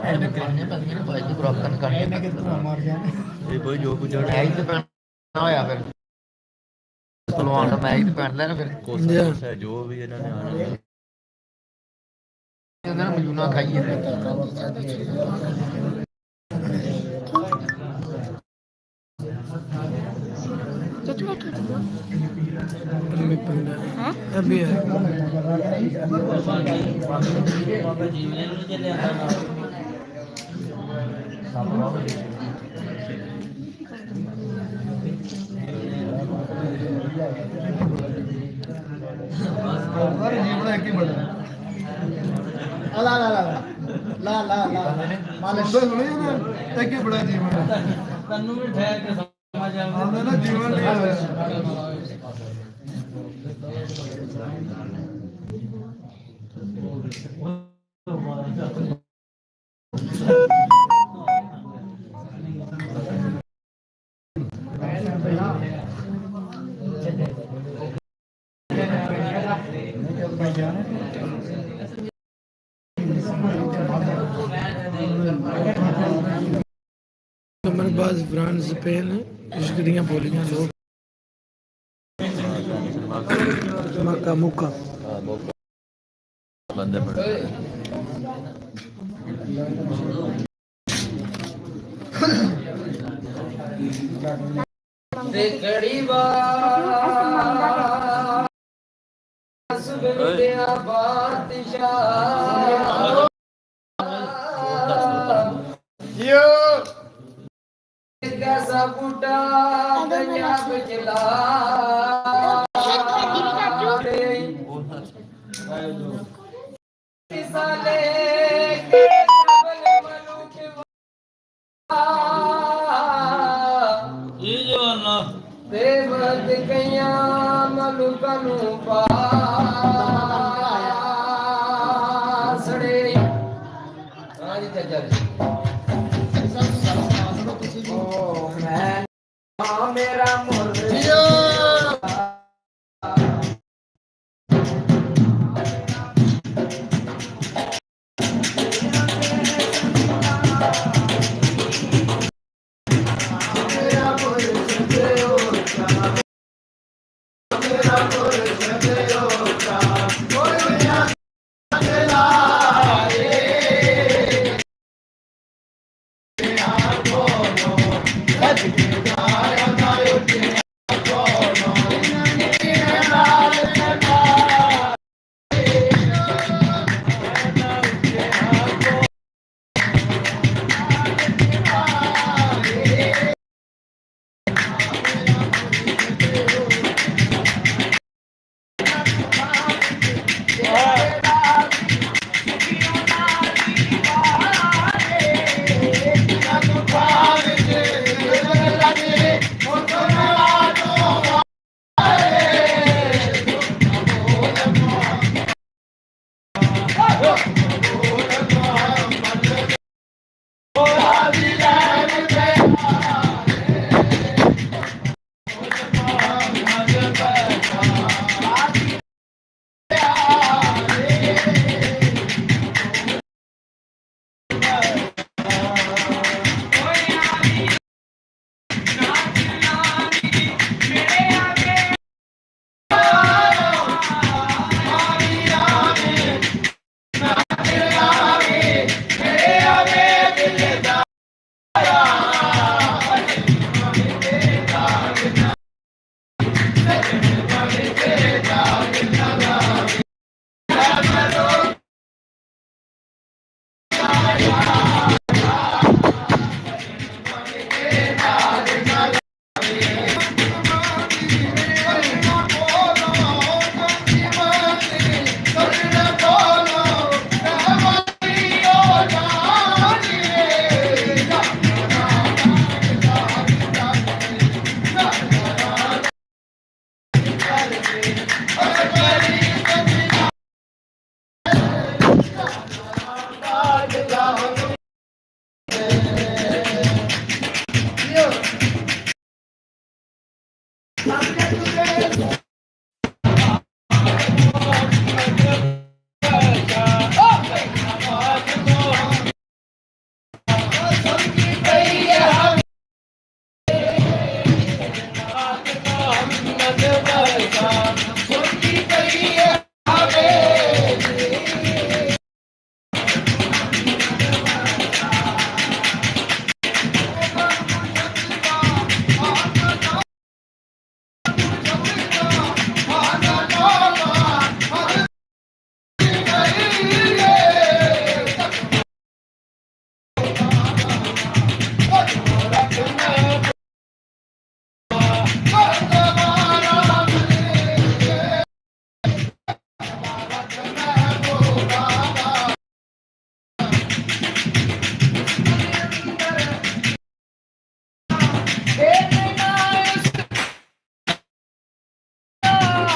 ਇਹਨੇ ਕਰਨੇ ਪੈਂਦੇ ਨੇ ਭਾਈ ਦੀ ਬਰੋਕਨ ਕਰਨੇ ਇਹਨੇ ਕਿੱਥੋਂ ਮਾਰ ਗਿਆ ਇਹ ਕੋਈ ਜੋ ਕੁਝ ਮੈਚ ਤੇ ਪੈਣਾ ਹੋਇਆ ਫਿਰ ਪਹਿਲਵਾਨ ਦਾ ਮੈਚ ਤੇ ਪੈਣਾ ਨਾ ਫਿਰ ਕੋਸਾ ਜੋ ਵੀ ਇਹਨਾਂ ਨੇ ਆਣਾ ਇਹਨਾਂ ਨੂੰ ਮਜੂਨਾ ਖਾਈਏ कितने की थी वो? अभी है ला ला ला ला ला ला मालिश सुनी ना तक के बड़ा जीवन तन्नू भी ठहर के समझ आवे ना जीवन नंबरबाज फ्रांस स्पेन इश्करियां बोलियां लोग मक्का मुक्का बंदे पड़े देखड़ी बास बिंदिया बादशाह यो कैसा बूटा दरिया बिचला साले जी जवाना देवत कया मलुका नू पासड़े हां जी चाचा ओ मैं हां मेरा मुर्शिद